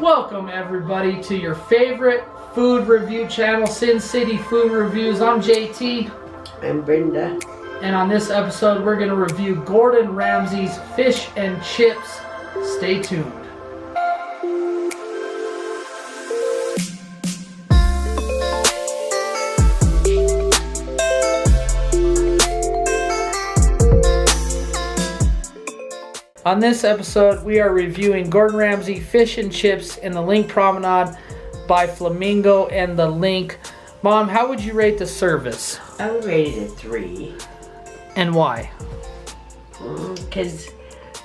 Welcome everybody to your favorite food review channel, Sin City Food Reviews. I'm JT. I'm Brenda. And on this episode we're going to review Gordon Ramsay's fish and chips. Stay tuned. On this episode, we are reviewing Gordon Ramsay Fish and Chips in the Link Promenade by Flamingo and the Link. Mom, how would you rate the service? I would rate it a 3. And why? Because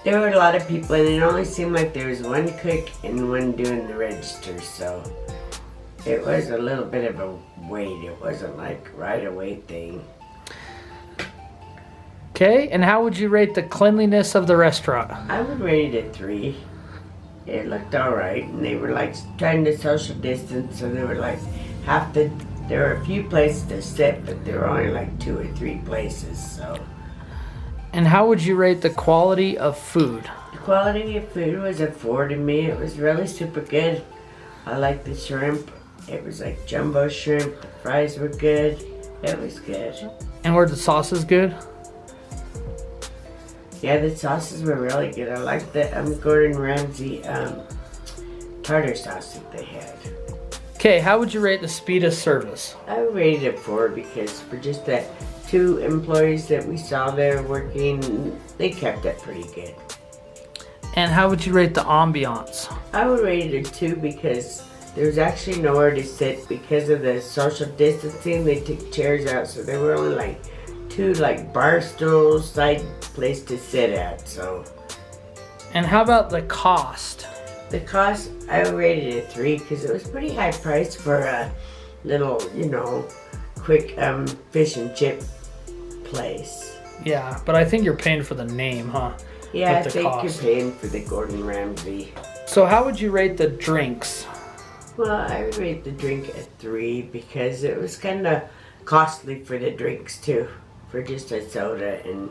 there were a lot of people and it only seemed like there was one cook and one doing the register, so it was a little bit of a wait. It wasn't like right away thing. Okay, and how would you rate the cleanliness of the restaurant? I would rate it a 3. It looked alright, and they were like trying to social distance, so they were like there were a few places to sit, but there were only like 2 or 3 places, so. And how would you rate the quality of food? The quality of food was a 4 to me. It was really super good. I liked the shrimp. It was like jumbo shrimp. The fries were good. It was good. And were the sauces good? Yeah, the sauces were really good. I liked the Gordon Ramsay tartar sauce that they had. Okay, how would you rate the speed of service? I would rate it a 4 because for just the 2 employees that we saw there working, they kept it pretty good. And how would you rate the ambiance? I would rate it a 2 because there's actually nowhere to sit because of the social distancing. They took chairs out, so there were only like 2 like bar stools, side place to sit at. So. And how about the cost? The cost, I rated it a 3 because it was pretty high price for a little, quick fish and chip place. Yeah, but I think you're paying for the name, huh? Yeah, I With the think cost. you're paying for the Gordon Ramsay. So how would you rate the drinks? Well, I would rate the drink a 3 because it was kind of costly for the drinks too, for just a soda and.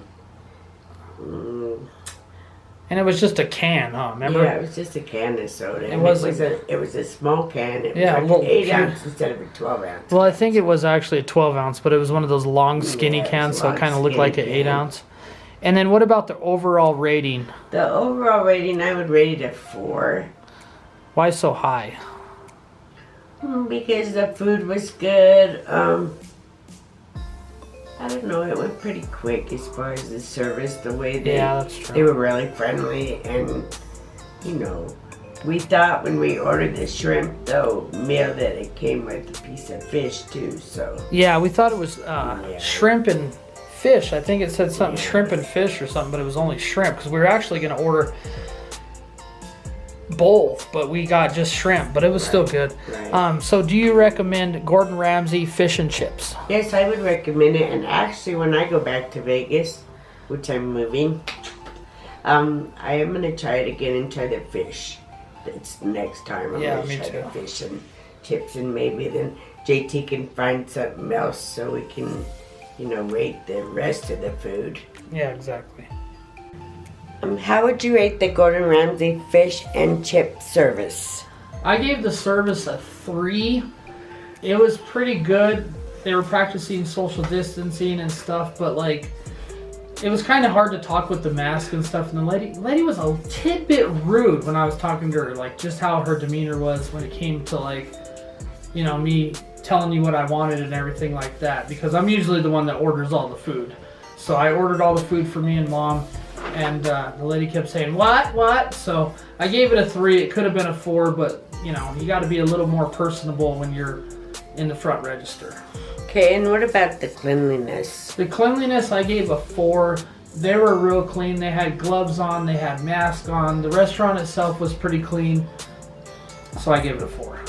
And it was just a can, huh? Remember? Yeah, it was just a can of soda. It was a small can. It was Yeah, a like little 8 can. ounce instead of a 12 ounce. Well, I think it was actually a 12 ounce, but it was one of those long skinny Yeah, it cans, was a so it long, kind of looked like an skinny 8 can. ounce. And then what about the overall rating? The overall rating, I would rate it a 4. Why so high? Because the food was good. I don't know, it went pretty quick as far as the service, the way That's they true. were really friendly, and we thought when we ordered the shrimp though meal that it came with a piece of fish too, so. Yeah, we thought it was shrimp and fish. I think it said something shrimp and fish or something, but it was only shrimp because we were actually going to order both, but we got just shrimp, but it was still good. Right. So do you recommend Gordon Ramsay fish and chips? Yes, I would recommend it, and actually when I go back to Vegas, which I'm moving, I am going to try it again and try the fish. That's the next time I'm going to try the fish and chips, and maybe then JT can find something else so we can, rate the rest of the food. Yeah, exactly. How would you rate the Gordon Ramsay fish and chip service? I gave the service a 3. It was pretty good. They were practicing social distancing and stuff, but like it was kind of hard to talk with the mask and stuff. And the lady was a tidbit rude when I was talking to her, like just how her demeanor was when it came to like, me telling you what I wanted and everything like that. Because I'm usually the one that orders all the food. So I ordered all the food for me and Mom. And the lady kept saying, what? So I gave it a 3. It could have been a 4, but, you got to be a little more personable when you're in the front register. Okay, and what about the cleanliness? The cleanliness, I gave a 4. They were real clean. They had gloves on. They had masks on. The restaurant itself was pretty clean. So I gave it a 4.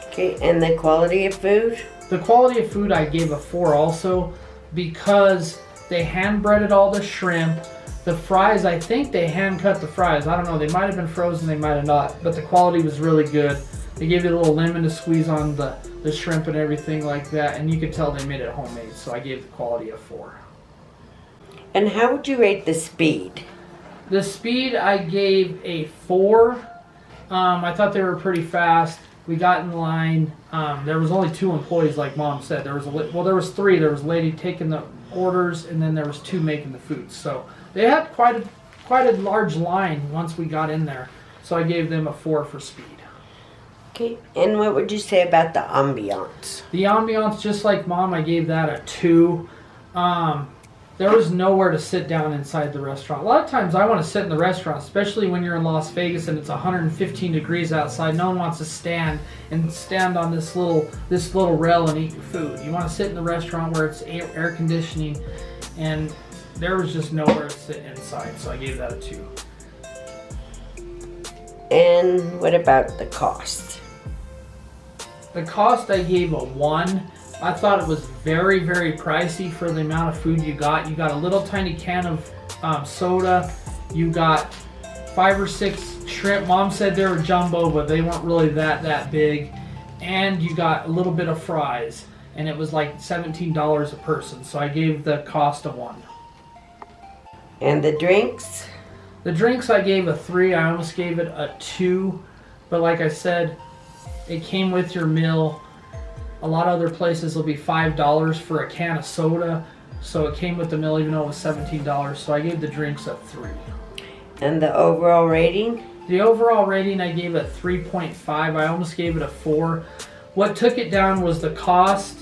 Okay, and the quality of food? The quality of food, I gave a 4 also because they hand breaded all the shrimp. The fries, I think they hand cut the fries. I don't know, they might have been frozen, they might have not, but the quality was really good. They gave you a little lemon to squeeze on the shrimp and everything like that, and you could tell they made it homemade, so I gave the quality a 4. And how would you rate the speed? The speed I gave a 4 I thought they were pretty fast. We got in line. There was only 2 employees, like Mom said. There was 3. There was a lady taking the orders, and then there was 2 making the food. So they had quite a large line once we got in there. So I gave them a 4 for speed. Okay, and what would you say about the ambiance? The ambiance, just like Mom, I gave that a 2. There was nowhere to sit down inside the restaurant. A lot of times I want to sit in the restaurant, especially when you're in Las Vegas and it's 115 degrees outside. No one wants to stand on this little rail and eat your food. You want to sit in the restaurant where it's air conditioning, and there was just nowhere to sit inside, so I gave that a 2. And what about the cost? The cost I gave a 1. I thought it was very, very pricey for the amount of food you got. You got a little tiny can of soda. You got 5 or 6 shrimp. Mom said they were jumbo, but they weren't really that big. And you got a little bit of fries. And it was like $17 a person. So I gave the cost a 1. And the drinks? The drinks I gave a 3. I almost gave it a 2. But like I said, it came with your meal. A lot of other places will be $5 for a can of soda. So it came with the meal even though it was $17. So I gave the drinks a 3. And the overall rating? The overall rating I gave a 3.5. I almost gave it a 4. What took it down was the cost.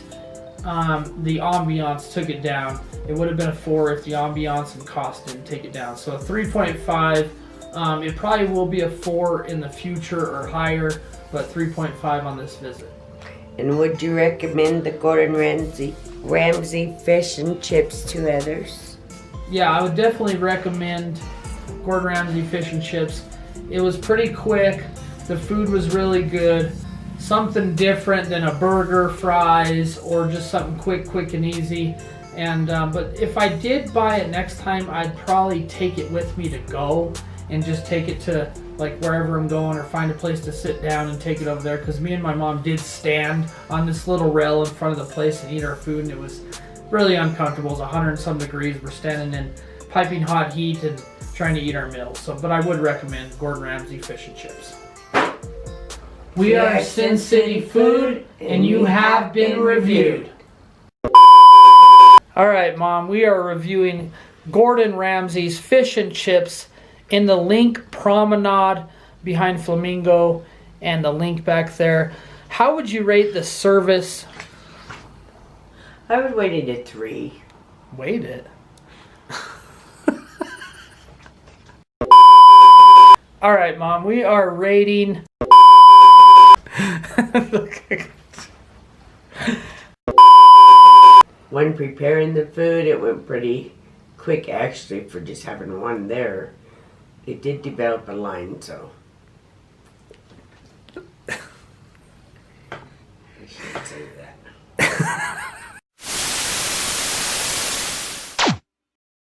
The ambiance took it down. It would have been a 4 if the ambiance and cost didn't take it down. So a 3.5. It probably will be a 4 in the future or higher, but 3.5 on this visit. And would you recommend the Gordon Ramsay fish and chips to others? Yeah, I would definitely recommend Gordon Ramsay fish and chips. It was pretty quick. The food was really good. Something different than a burger, fries, or just something quick and easy. And but if I did buy it next time, I'd probably take it with me to go and just take it to like wherever I'm going, or find a place to sit down and take it over there, because me and my mom did stand on this little rail in front of the place and eat our food, and it was really uncomfortable. It was 100 and some degrees. We're standing in piping hot heat and trying to eat our meals. So, but I would recommend Gordon Ramsay fish and chips. We are Sin City Food, and you have been reviewed. All right, Mom, we are reviewing Gordon Ramsay's fish and chips in the Link Promenade behind Flamingo and the Link back there. How would you rate the service? I would rate it a 3. Wait it. All right, Mom, we are rating. When preparing the food, it went pretty quick actually for just having one there. It did develop a line, so I shouldn't say that.